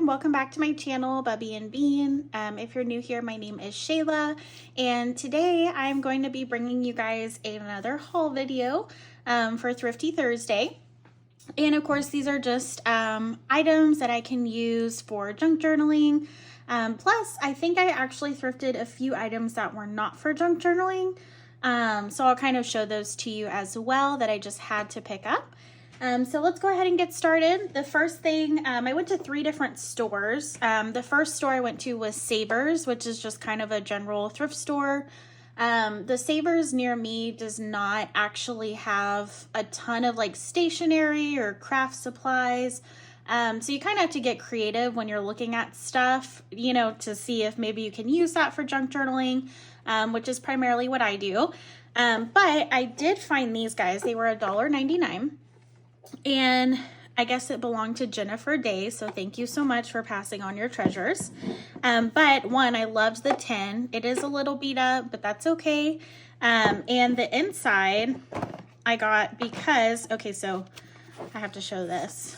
welcome back to my channel, Bubbie Bean. If you're new here, my name is Shayla, and today I'm going to be bringing you guys another haul video for Thrifty Thursday. And of course, these are just items that I can use for junk journaling. Plus, I think I actually thrifted a few items that were not for junk journaling. So I'll kind of show those to you as well that I just had to pick up. So let's go ahead and get started. The first thing, I went to 3 different stores. The first store I went to was Savers, which is just kind of a general thrift store. The Savers near me does not actually have a ton of like stationery or craft supplies. So you kind of have to get creative when you're looking at stuff, you know, to see if maybe you can use that for junk journaling, which is primarily what I do. But I did find these guys. They were $1.99. And I guess it belonged to Jennifer Day, so thank you so much for passing on your treasures. But one, I loved the tin. It is a little beat up, but that's okay. And the inside I got because, okay, so I have to show this.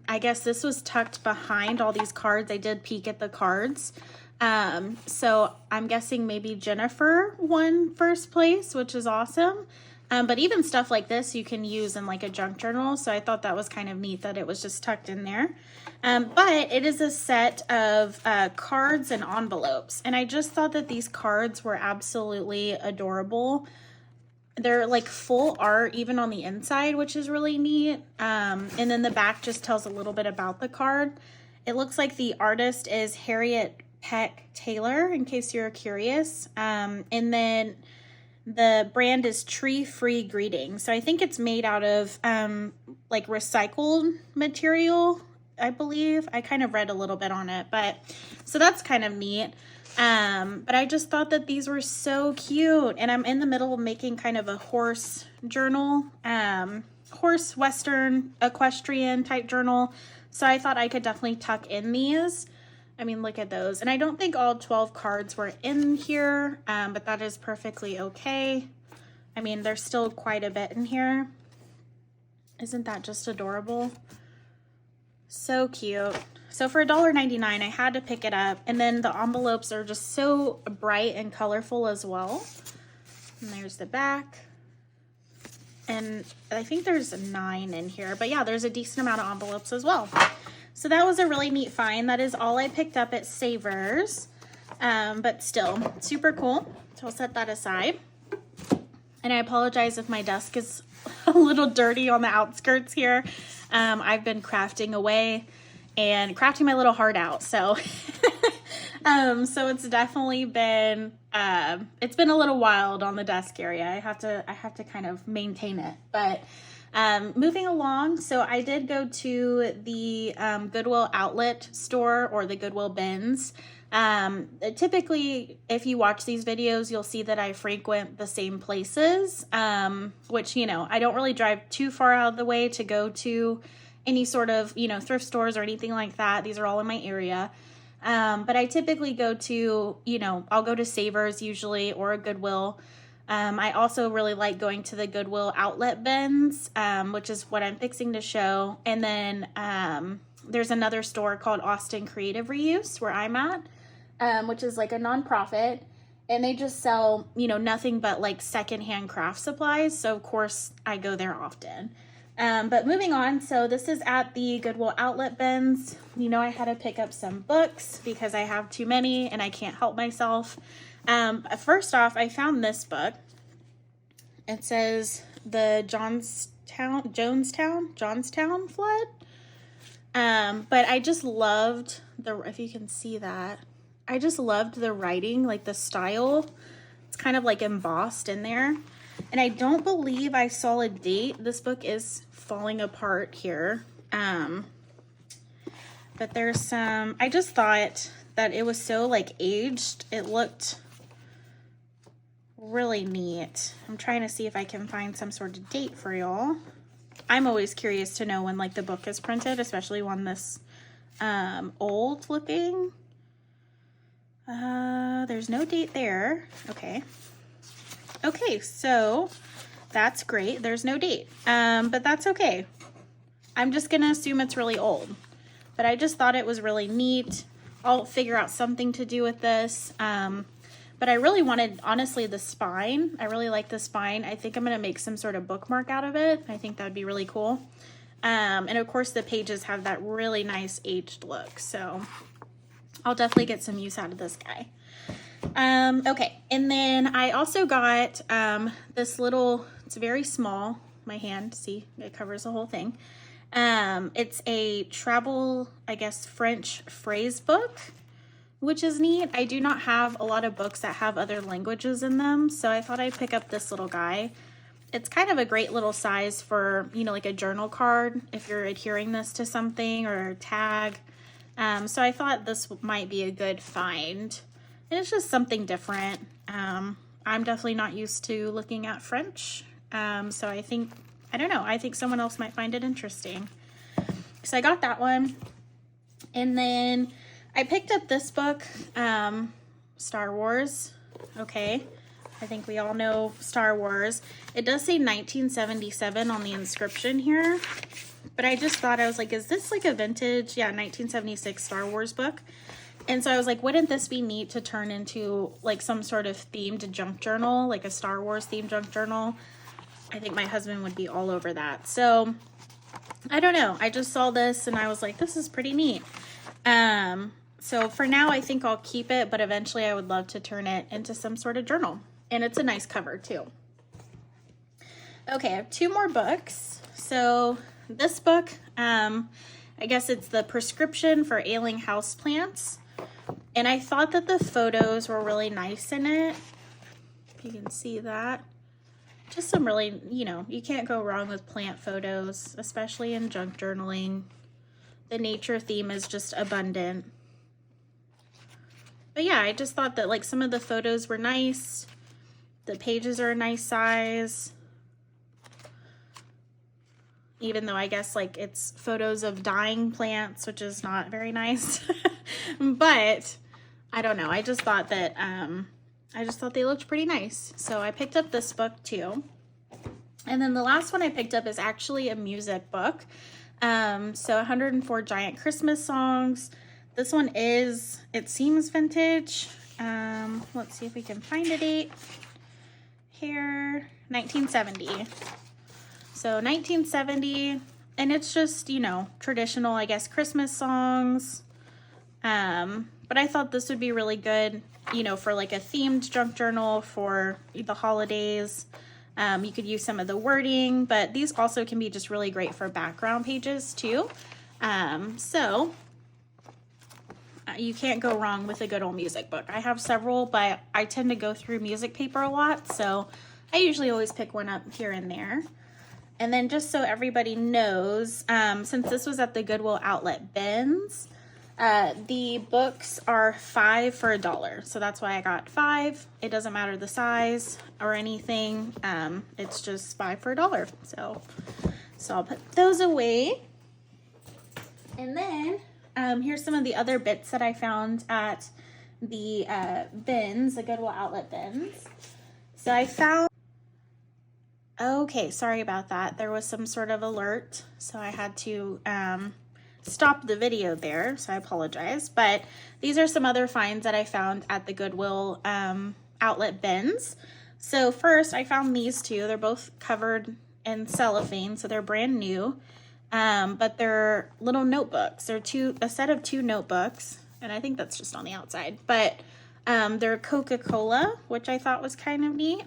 I guess this was tucked behind all these cards. I did peek at the cards. So I'm guessing maybe Jennifer won first place, which is awesome. But even stuff like this you can use in like a junk journal. So I thought that was kind of neat that it was just tucked in there. But it is a set of cards and envelopes. And I just thought that these cards were absolutely adorable. They're like full art even on the inside, which is really neat. And then the back just tells a little bit about the card. It looks like the artist is Harriet Peck Taylor, in case you're curious. And then the brand is Tree Free Greetings. So I think it's made out of like recycled material, I believe. I kind of read a little bit on it, but so that's kind of neat. But I just thought that these were so cute, and I'm in the middle of making kind of a horse journal, horse western equestrian type journal. So I thought I could definitely tuck in these. I mean, look at those. And I don't think all 12 cards were in here, but that is perfectly okay. I mean, there's still quite a bit in here. Isn't that just adorable? So cute. So for $1.99, I had to pick it up. And then the envelopes are just so bright and colorful as well. And there's the back. And I think there's 9 in here. But yeah, there's a decent amount of envelopes as well. So that was a really neat find. That is all I picked up at Savers, but still super cool. So I'll set that aside. And I apologize if my desk is a little dirty on the outskirts here. I've been crafting away and crafting my little heart out. So, so it's definitely been, it's been a little wild on the desk area. I have to kind of maintain it, but moving along, so I did go to the Goodwill Outlet store, or the Goodwill bins. Typically, if you watch these videos, you'll see that I frequent the same places, which, you know, I don't really drive too far out of the way to go to any sort of, you know, thrift stores or anything like that. These are all in my area. But I typically go to, you know, I'll go to Savers usually, or a Goodwill. I also really like going to the Goodwill Outlet bins, which is what I'm fixing to show. And then there's another store called Austin Creative Reuse where I'm at, which is like a nonprofit. And they just sell, you know, nothing but like secondhand craft supplies. So of course I go there often. But moving on, so this is at the Goodwill Outlet bins. You know, I had to pick up some books because I have too many and I can't help myself. First off, I found this book. It says the Jonestown flood. But I just loved if you can see that, I just loved the writing, like the style. It's kind of like embossed in there. And I don't believe I saw a date. This book is falling apart here. But there's some, I just thought that it was so like aged. It looked really neat. I'm trying to see if I can find some sort of date for y'all. I'm always curious to know when like the book is printed, especially one this old looking. There's no date there. Okay, so that's great. There's no date, but that's okay. I'm just gonna assume it's really old. but I just thought it was really neat. I'll figure out something to do with this. But I really wanted, honestly, the spine. I really like the spine. I think I'm going to make some sort of bookmark out of it. I think that would be really cool. And of course the pages have that really nice aged look. So I'll definitely get some use out of this guy. Okay. And then I also got this little, it's very small, my hand, see, it covers the whole thing. It's a travel, I guess, French phrase book, which is neat. I do not have a lot of books that have other languages in them, so I thought I'd pick up this little guy. It's kind of a great little size for, you know, like a journal card if you're adhering this to something, or a tag. So I thought this might be a good find. And it's just something different. I'm definitely not used to looking at French, so I think, I don't know, I think someone else might find it interesting. So I got that one. And then I picked up this book, Star Wars. Okay, I think we all know Star Wars. It does say 1977 on the inscription here, but I just thought, I was like, is this like a vintage, 1976 Star Wars book? And so I was like, wouldn't this be neat to turn into like some sort of themed junk journal, like a Star Wars themed junk journal? I think my husband would be all over that. So I don't know, I just saw this and I was like, this is pretty neat. So for now, I think I'll keep it, but eventually I would love to turn it into some sort of journal. And it's a nice cover too. Okay, I have 2 more books. So this book, I guess it's the prescription for ailing houseplants. And I thought that the photos were really nice in it. If you can see that. Just some really, you know, you can't go wrong with plant photos, especially in junk journaling. The nature theme is just abundant. But yeah, I just thought that like some of the photos were nice. The pages are a nice size. Even though I guess like it's photos of dying plants, which is not very nice. But I don't know. I just thought that they looked pretty nice. So I picked up this book too. And then the last one I picked up is actually a music book. So 104 Giant Christmas Songs. This one is, it seems vintage. Let's see if we can find a date here. 1970. So 1970, and it's just, you know, traditional, I guess, Christmas songs. But I thought this would be really good, you know, for like a themed junk journal for the holidays. You could use some of the wording, but these also can be just really great for background pages too. So you can't go wrong with a good old music book. I have several, but I tend to go through music paper a lot, so I usually always pick one up here and there. And then just so everybody knows, since this was at the Goodwill Outlet bins, the books are 5 for $1. So that's why I got 5. It doesn't matter the size or anything. It's just 5 for $1. So I'll put those away. And then here's some of the other bits that I found at the bins, the Goodwill Outlet bins. So I found, okay, sorry about that. There was some sort of alert, so I had to stop the video there, so I apologize. But these are some other finds that I found at the Goodwill Outlet bins. So first, I found these two. They're both covered in cellophane, so they're brand new. But they're little notebooks. They're a set of 2 notebooks, and I think that's just on the outside. But they're Coca-Cola, which I thought was kind of neat.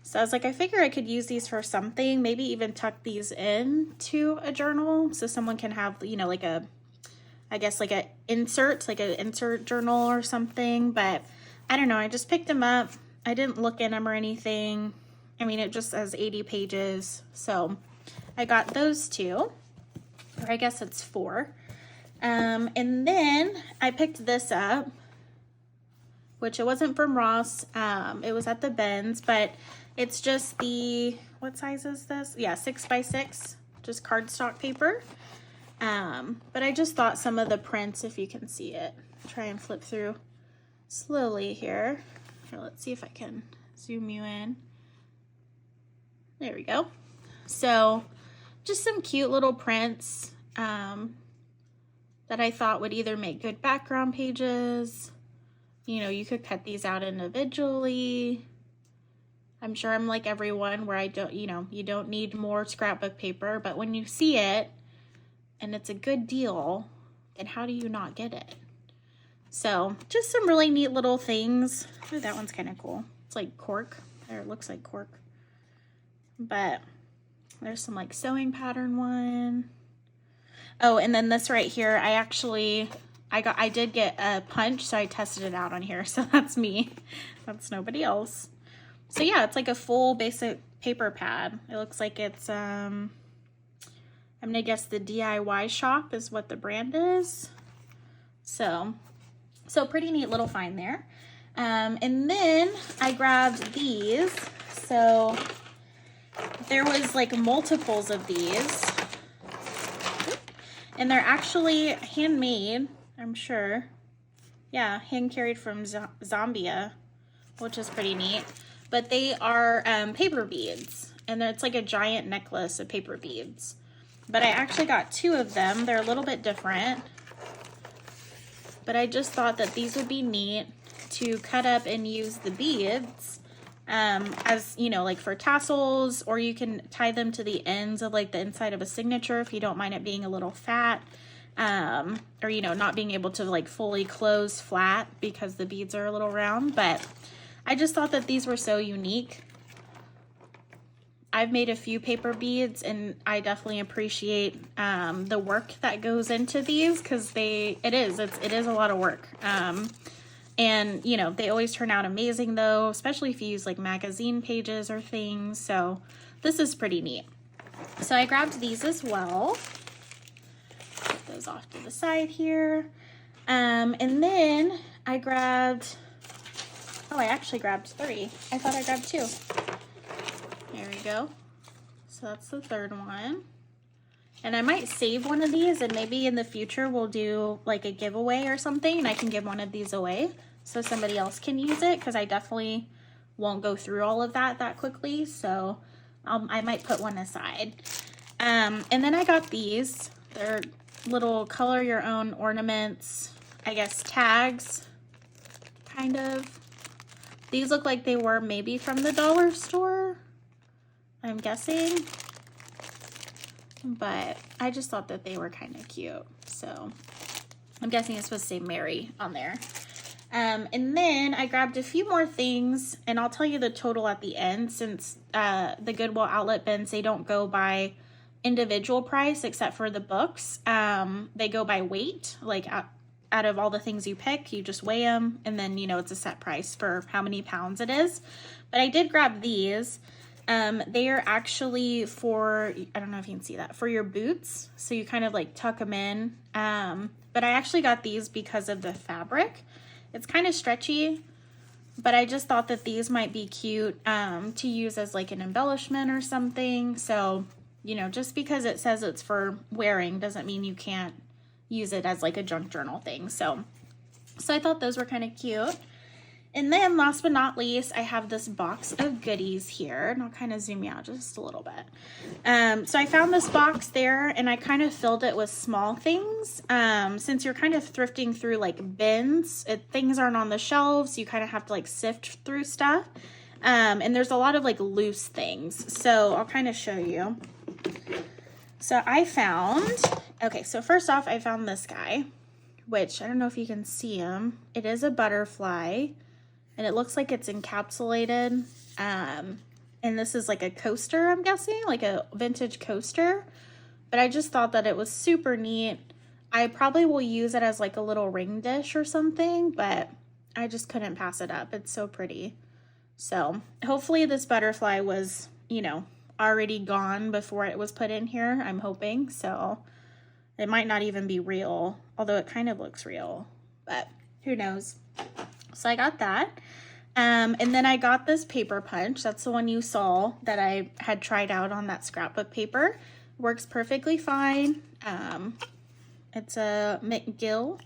So I was like, I figure I could use these for something, maybe even tuck these in to a journal so someone can have, you know, like I guess like an insert journal or something. But I don't know, I just picked them up. I didn't look in them or anything. I mean, it just has 80 pages. So I got those 2, or I guess it's 4. And then I picked this up, which it wasn't from Ross. It was at the bins, but it's just the, what size is this? Yeah, 6x6, just cardstock paper. But I just thought some of the prints, if you can see it, try and flip through slowly here. Here, let's see if I can zoom you in. There we go. So just some cute little prints. that I thought would either make good background pages. You know, you could cut these out individually. I'm sure I'm like everyone where I don't, you know, you don't need more scrapbook paper, but when you see it and it's a good deal, then how do you not get it? So just some really neat little things. Oh, that one's kind of cool. It's like cork. There, it looks like cork. But there's some like sewing pattern one. Oh, and then this right here, I did get a punch, so I tested it out on here. So that's me. That's nobody else. So yeah, it's like a full basic paper pad. It looks like it's, I'm gonna guess the DIY shop is what the brand is. So pretty neat little find there. And then I grabbed these. So there was like multiples of these. And they're actually handmade, I'm sure. Yeah, hand carried from Zambia, which is pretty neat. But they are paper beads, and it's like a giant necklace of paper beads. But I actually got 2 of them. They're a little bit different. But I just thought that these would be neat to cut up and use the beads as, you know, like for tassels, or you can tie them to the ends of like the inside of a signature if you don't mind it being a little fat, or, you know, not being able to like fully close flat because the beads are a little round. But I just thought that these were so unique. I've made a few paper beads, and I definitely appreciate the work that goes into these, because it is a lot of work. And you know, they always turn out amazing though, especially if you use like magazine pages or things. So this is pretty neat. So I grabbed these as well. Put those off to the side here. And then I grabbed, oh, I actually grabbed 3. I thought I grabbed 2. There we go. So that's the 3rd one. And I might save one of these, and maybe in the future we'll do like a giveaway or something, and I can give one of these away so somebody else can use it, because I definitely won't go through all of that quickly. So I might put one aside. And then I got these. They're little color your own ornaments, I guess tags, kind of. These look like they were maybe from the dollar store, I'm guessing. But I just thought that they were kind of cute. So I'm guessing it's supposed to say Mary on there. And then I grabbed a few more things, and I'll tell you the total at the end, since the Goodwill Outlet bins, they don't go by individual price except for the books. They go by weight, like out of all the things you pick, you just weigh them, and then, you know, it's a set price for how many pounds it is. But I did grab these. They are actually for, I don't know if you can see that, for your boots. So you kind of like tuck them in. But I actually got these because of the fabric. It's kind of stretchy, but I just thought that these might be cute to use as like an embellishment or something. So, you know, just because it says it's for wearing doesn't mean you can't use it as like a junk journal thing. So I thought those were kind of cute. And then last but not least, I have this box of goodies here, and I'll kind of zoom you out just a little bit. So I found this box there, and I kind of filled it with small things. Since you're kind of thrifting through like bins, things aren't on the shelves, you kind of have to like sift through stuff. And there's a lot of like loose things. So I'll kind of show you. So I found, okay, so first off, I found this guy, which I don't know if you can see him. It is a butterfly. And it looks like it's encapsulated. And this is like a coaster, I'm guessing, like a vintage coaster. But I just thought that it was super neat. I probably will use it as like a little ring dish or something, but I just couldn't pass it up. It's so pretty. So hopefully this butterfly was, you know, already gone before it was put in here, I'm hoping. So it might not even be real, although it kind of looks real, but who knows. So I got that. And then I got this paper punch. That's the one you saw that I had tried out on that scrapbook paper. Works perfectly fine. It's a McGill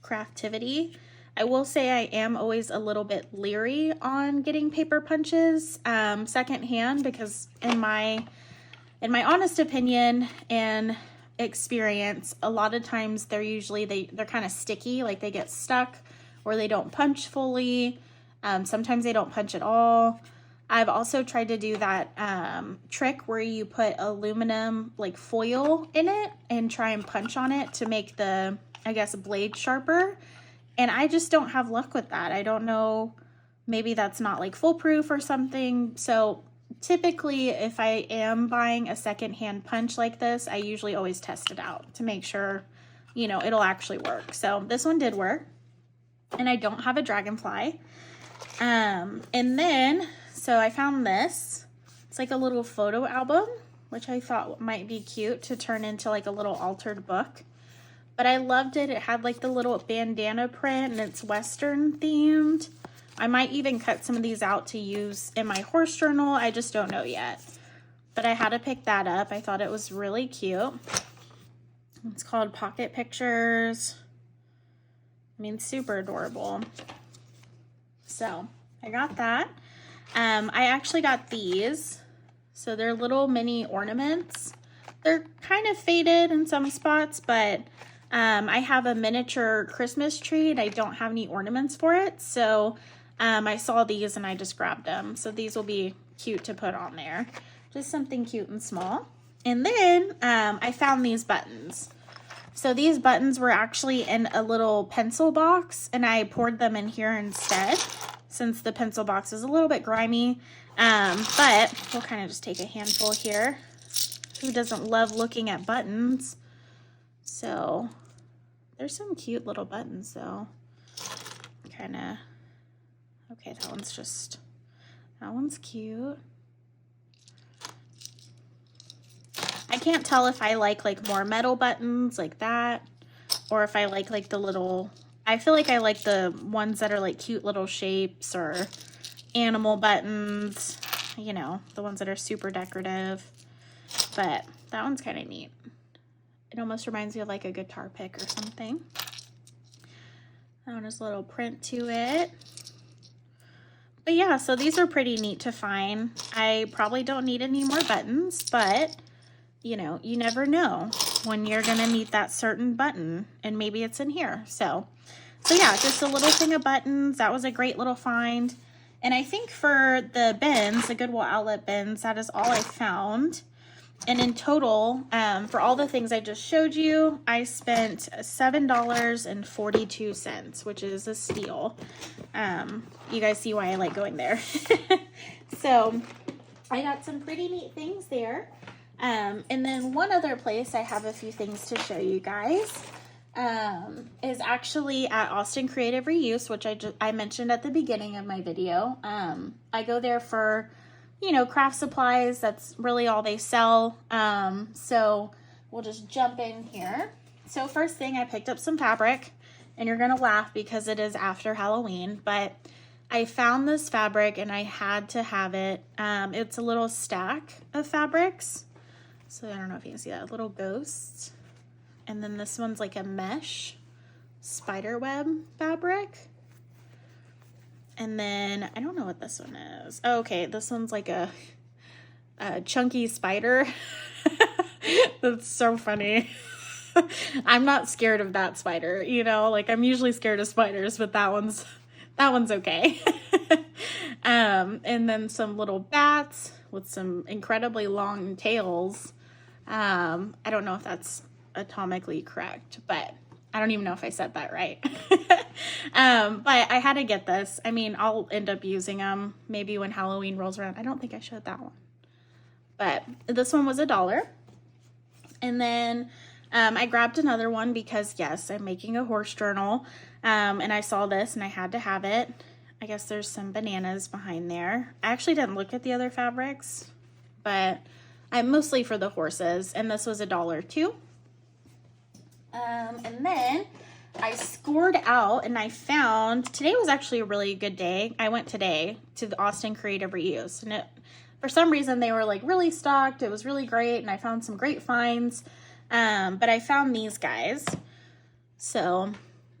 Craftivity. I will say I am always a little bit leery on getting paper punches secondhand, because in my honest opinion, and experience, a lot of times they're usually, they're kind of sticky, like they get stuck or they don't punch fully. Sometimes they don't punch at all. I've also tried to do that trick where you put aluminum like foil in it and try and punch on it to make the, I guess, blade sharper. And I just don't have luck with that. I don't know, maybe that's not like foolproof or something. So typically if I am buying a secondhand punch like this, I usually always test it out to make sure, you know, it'll actually work. So this one did work, and I don't have a dragonfly. And then, so I found this. It's like a little photo album, which I thought might be cute to turn into like a little altered book. But I loved it. It had like the little bandana print and it's Western themed. I might even cut some of these out to use in my horse journal. I just don't know yet. But I had to pick that up. I thought it was really cute. It's called Pocket Pictures. I mean, super adorable. So I got that. I actually got these. So they're little mini ornaments. They're kind of faded in some spots, but I have a miniature Christmas tree and I don't have any ornaments for it. So I saw these and I just grabbed them. So these will be cute to put on there. Just something cute and small. And then I found these buttons. So these buttons were actually in a little pencil box and I poured them in here instead, since the pencil box is a little bit grimy. But we'll kind of just take a handful here. Who doesn't love looking at buttons? So there's some cute little buttons though. Kind of, okay, that one's cute. I can't tell if I like more metal buttons like that, or if I like the little, I feel like I like the ones that are like cute little shapes or animal buttons, you know, the ones that are super decorative. But that one's kind of neat. It almost reminds me of like a guitar pick or something. That one has a little print to it. But yeah, so these are pretty neat to find. I probably don't need any more buttons, but you know, you never know when you're gonna need that certain button, and maybe it's in here. So yeah, just a little thing of buttons. That was a great little find. And I think for the bins, the Goodwill Outlet bins, that is all I found. And in total, for all the things I just showed you, I spent $7.42, which is a steal. You guys see why I like going there. So I got some pretty neat things there. And then one other place I have a few things to show you guys is actually at Austin Creative Reuse, which I mentioned at the beginning of my video. I go there for, you know, craft supplies. That's really all they sell. So we'll just jump in here. So first thing, I picked up some fabric, and you're gonna laugh because it is after Halloween, but I found this fabric and I had to have it. It's a little stack of fabrics. So I don't know if you can see that, little ghosts. And then this one's like a mesh spider web fabric. And then I don't know what this one is. Oh, okay, this one's like a chunky spider. That's so funny. I'm not scared of that spider, you know, like I'm usually scared of spiders, but that one's okay. And then some little bats with some incredibly long tails. I don't know if that's atomically correct, but I don't even know if I said that right. But I had to get this. I mean, I'll end up using them maybe when Halloween rolls around. I don't think I showed that one, but this one was $1. And then I grabbed another one because yes, I'm making a horse journal. And I saw this and I had to have it. I guess there's some bananas behind there. I actually didn't look at the other fabrics, but I'm mostly for the horses, and this was $1 too. And then I scored out and I found, today was actually a really good day. I went today to the Austin Creative Reuse, and for some reason they were like really stocked. It was really great, and I found some great finds. But I found these guys. So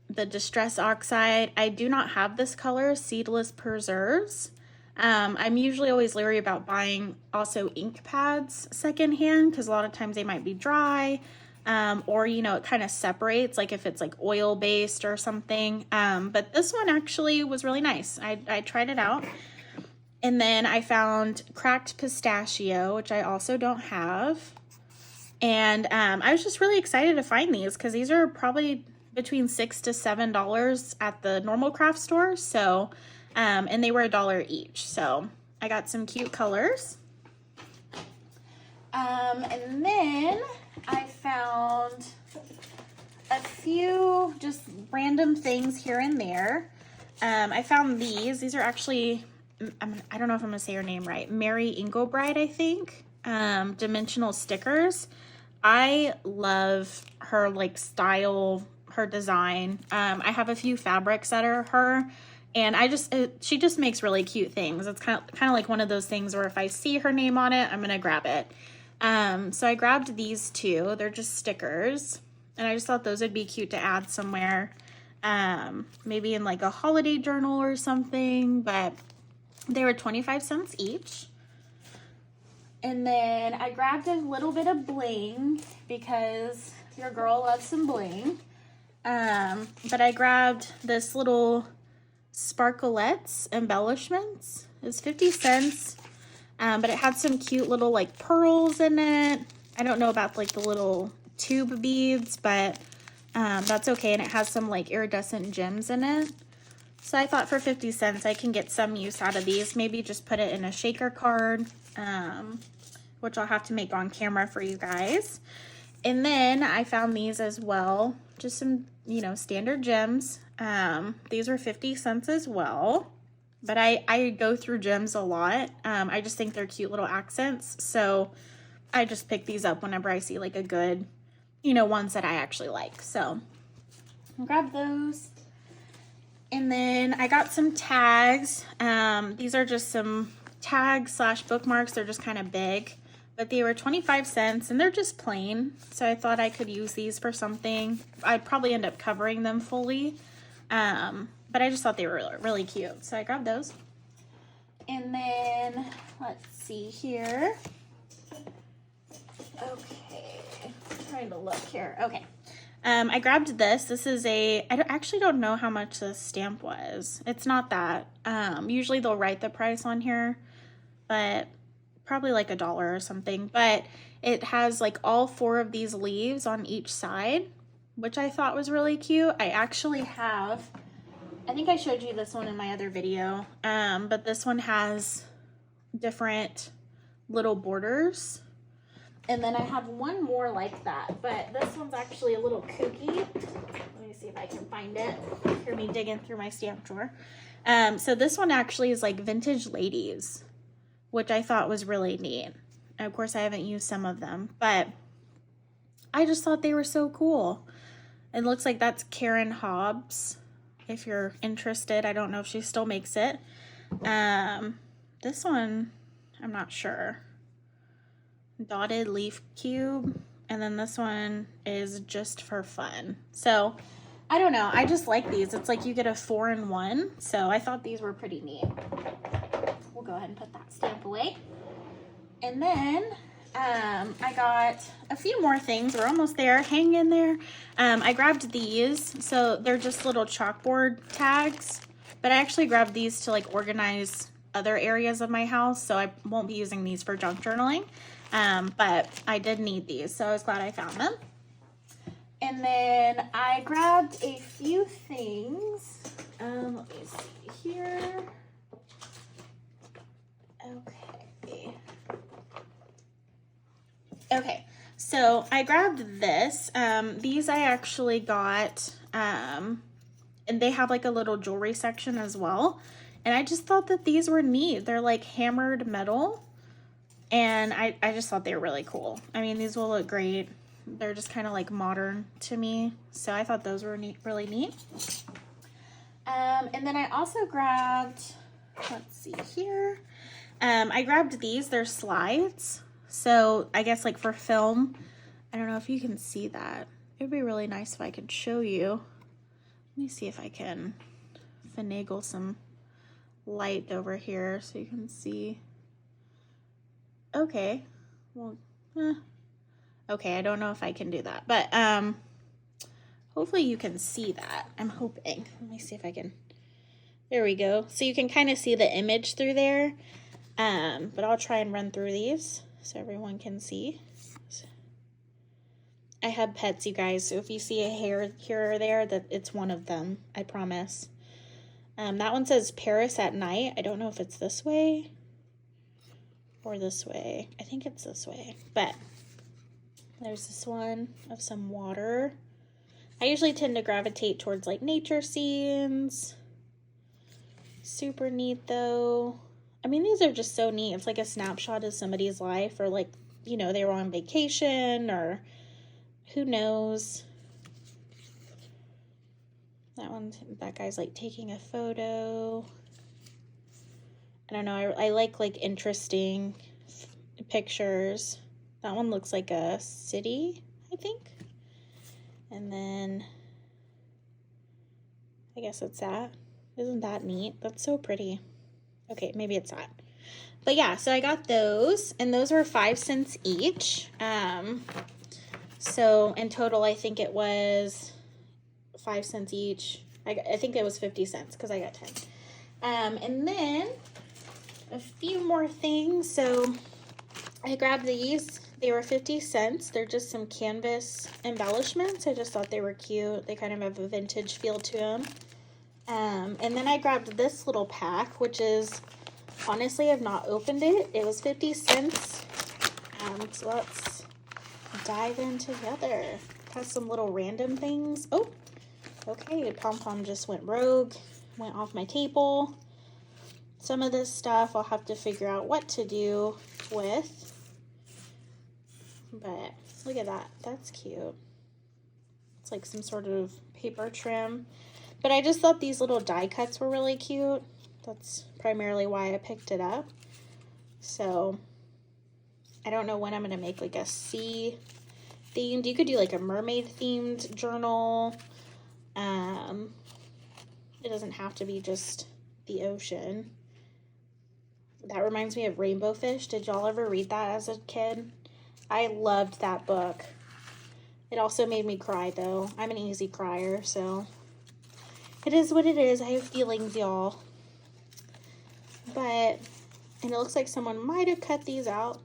the Distress Oxide, I do not have this color, Seedless Preserves. I'm usually always leery about buying also ink pads secondhand because a lot of times they might be dry. or, you know, it kind of separates, like if it's like oil based or something. But this one actually was really nice. I tried it out. And then I found cracked pistachio, which I also don't have. And I was just really excited to find these because these are probably between $6 to $7 at the normal craft store. So, and they were $1 each. So I got some cute colors. And then I found a few just random things here and there. I found these. These are actually, I don't know if I'm going to say her name right. Mary Inglebride, I think. Dimensional stickers. I love her like style, her design. I have a few fabrics that are her, and she just makes really cute things. It's kind of like one of those things where if I see her name on it, I'm gonna grab it. So I grabbed these two. They're just stickers, and I just thought those would be cute to add somewhere, maybe in like a holiday journal or something. But they were 25 cents each. And then I grabbed a little bit of bling because your girl loves some bling. But I grabbed this little Sparklettes embellishments. It's 50 cents. But it had some cute little like pearls in it. I don't know about like the little tube beads, but that's okay. And it has some like iridescent gems in it. So I thought for 50 cents I can get some use out of these. Maybe just put it in a shaker card, which I'll have to make on camera for you guys. And then I found these as well. Just some, you know, standard gems. These were 50 cents as well. But I go through gems a lot. I just think they're cute little accents. So I just pick these up whenever I see like a good, you know, ones that I actually like. So I'll grab those. And then I got some tags. These are just some tags slash bookmarks. They're just kind of big, but they were 25 cents and they're just plain. So I thought I could use these for something. I'd probably end up covering them fully. But I just thought they were really, really cute. So I grabbed those. And then let's see here. Okay, I'm trying to look here. Okay. I grabbed this. This is I actually don't know how much this stamp was. It's not that. Usually they'll write the price on here, but probably like $1 or something. But it has like all 4 of these leaves on each side, which I thought was really cute. I actually have, I think I showed you this one in my other video, but this one has different little borders. And then I have one more like that, but this one's actually a little kooky. Let me see if I can find it. Hear me digging through my stamp drawer. So this one actually is like vintage ladies, which I thought was really neat. And of course, I haven't used some of them, but I just thought they were so cool. It looks like that's Karen Hobbs. If you're interested, I don't know if she still makes it. This one, I'm not sure. Dotted leaf cube, and then this one is just for fun. So I don't know, I just like these. It's like you get a 4-in-1, so I thought these were pretty neat. We'll go ahead and put that stamp away. And then I got a few more things. We're almost there. Hang in there. I grabbed these. So they're just little chalkboard tags, but I actually grabbed these to like organize other areas of my house, so I won't be using these for junk journaling. But I did need these, so I was glad I found them. And then I grabbed a few things. Let me see here. Okay, so I grabbed this. These I actually got, and they have like a little jewelry section as well. And I just thought that these were neat. They're like hammered metal. And I just thought they were really cool. I mean, these will look great. They're just kind of like modern to me. So I thought those were neat, really neat. And then I also grabbed, let's see here. I grabbed these. They're slides. So I guess like for film, I don't know if you can see that. It would be really nice if I could show you. Let me see if I can finagle some light over here so you can see. Okay, well, Okay, I don't know if I can do that, but hopefully you can see that. I'm hoping. Let me see if I can. There we go. So you can kind of see the image through there. But I'll try and run through these so everyone can see. I have pets, you guys, so if you see a hair here or there, that it's one of them, I promise. That one says Paris at night. I don't know if it's this way or this way. I think it's this way, but there's this one of some water. I usually tend to gravitate towards like nature scenes. Super neat though. I mean, these are just so neat. It's like a snapshot of somebody's life, or like, you know, they were on vacation, or who knows. That guy's like taking a photo. I don't know. I like interesting pictures. That one looks like a city, I think. And then I guess it's that. Isn't that neat? That's so pretty. Okay, maybe it's that. But yeah, so I got those, and those were 5 cents each. So in total, I think it was 5 cents each. I think it was 50 cents because I got 10. And then a few more things. So I grabbed these. They were 50 cents. They're just some canvas embellishments. I just thought they were cute. They kind of have a vintage feel to them. And then I grabbed this little pack, which is, honestly, I've not opened it. It was 50 cents. So let's dive in together. It has some little random things. Oh, okay. Pom-pom just went rogue, went off my table. Some of this stuff I'll have to figure out what to do with. But look at that. That's cute. It's like some sort of paper trim. But I just thought these little die cuts were really cute. That's primarily why I picked it up. So I don't know when I'm going to make like a sea themed. You could do like a mermaid themed journal. It doesn't have to be just the ocean. That reminds me of Rainbow Fish. Did y'all ever read that as a kid? I loved that book. It also made me cry though. I'm an easy crier, so it is what it is. I have feelings, y'all. And it looks like someone might have cut these out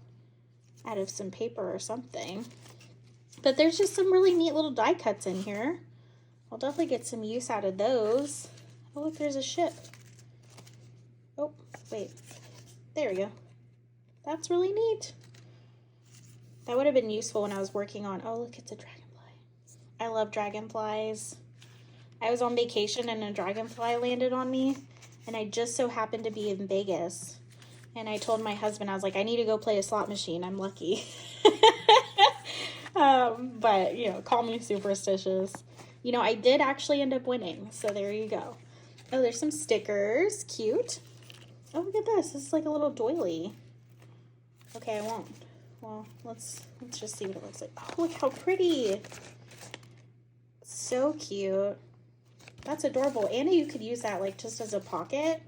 of some paper or something. But there's just some really neat little die cuts in here. I'll definitely get some use out of those. Oh, look, there's a ship. Oh, wait. There we go. That's really neat. That would have been useful when I was working on, oh, look, it's a dragonfly. I love dragonflies. I was on vacation and a dragonfly landed on me, and I just so happened to be in Vegas. And I told my husband, I was like, I need to go play a slot machine. I'm lucky. But, you know, call me superstitious. You know, I did actually end up winning, so there you go. Oh, there's some stickers. Cute. Oh, look at this. This is like a little doily. Okay, I won't. Well, let's just see what it looks like. Oh, look how pretty. So cute. That's adorable. And you could use that like just as a pocket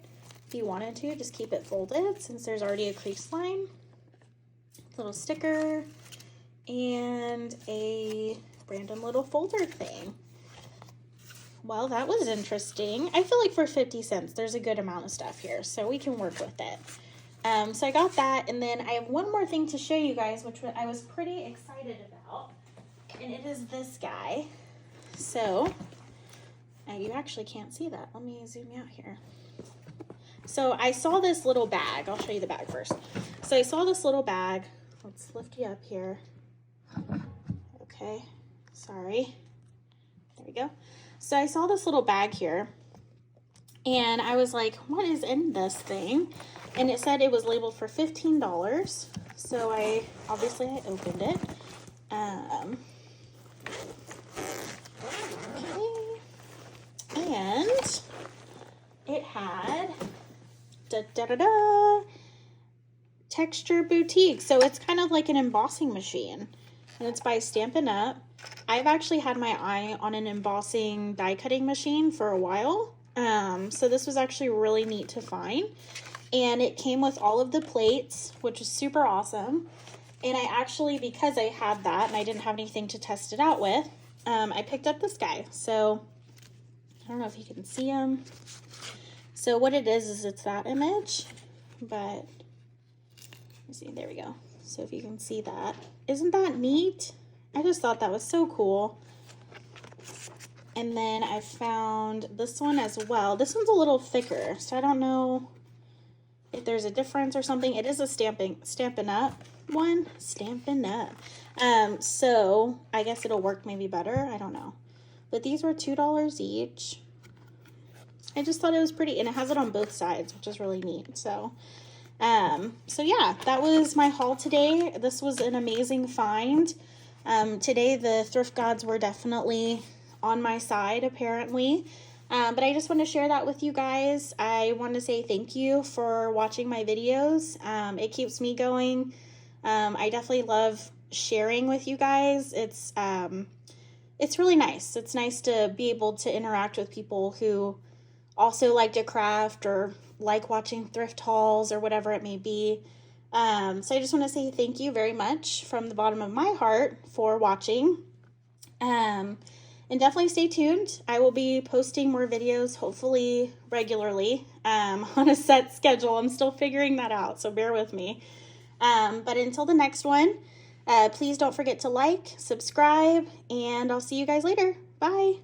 if you wanted to. Just keep it folded since there's already a crease line. Little sticker and a random little folder thing. Well, that was interesting. I feel like for 50 cents, there's a good amount of stuff here, so we can work with it. So I got that, and then I have one more thing to show you guys, which I was pretty excited about, and it is this guy. So, you actually can't see that. Let me zoom out here. So I saw this little bag. I'll show you the bag first. So I saw this little bag. Let's lift you up here. Okay, sorry. There we go. So I saw this little bag here, and I was like, what is in this thing? And it said it was labeled for $15. So I opened it. Okay. And it had Texture Boutique. So it's kind of like an embossing machine, and it's by Stampin' Up. I've actually had my eye on an embossing die cutting machine for a while. So this was actually really neat to find. And it came with all of the plates, which is super awesome. And I actually, because I had that and I didn't have anything to test it out with, I picked up this guy. So I don't know if you can see him. So what it is it's that image, but let's see, there we go. So if you can see that, isn't that neat? I just thought that was so cool. And then I found this one as well. This one's a little thicker, so I don't know if there's a difference or something. It is a Stampin' Up one. Stampin' Up. So I guess it'll work maybe better. I don't know. But these were $2 each. I just thought it was pretty, and it has it on both sides, which is really neat. So yeah, that was my haul today. This was an amazing find. Today the thrift gods were definitely on my side, apparently. But I just want to share that with you guys. I want to say thank you for watching my videos. It keeps me going. I definitely love sharing with you guys. It's really nice. It's nice to be able to interact with people who also like to craft or like watching thrift hauls or whatever it may be. So I just want to say thank you very much from the bottom of my heart for watching. And definitely stay tuned. I will be posting more videos, hopefully regularly, on a set schedule. I'm still figuring that out, so bear with me. But until the next one, please don't forget to like, subscribe, and I'll see you guys later. Bye.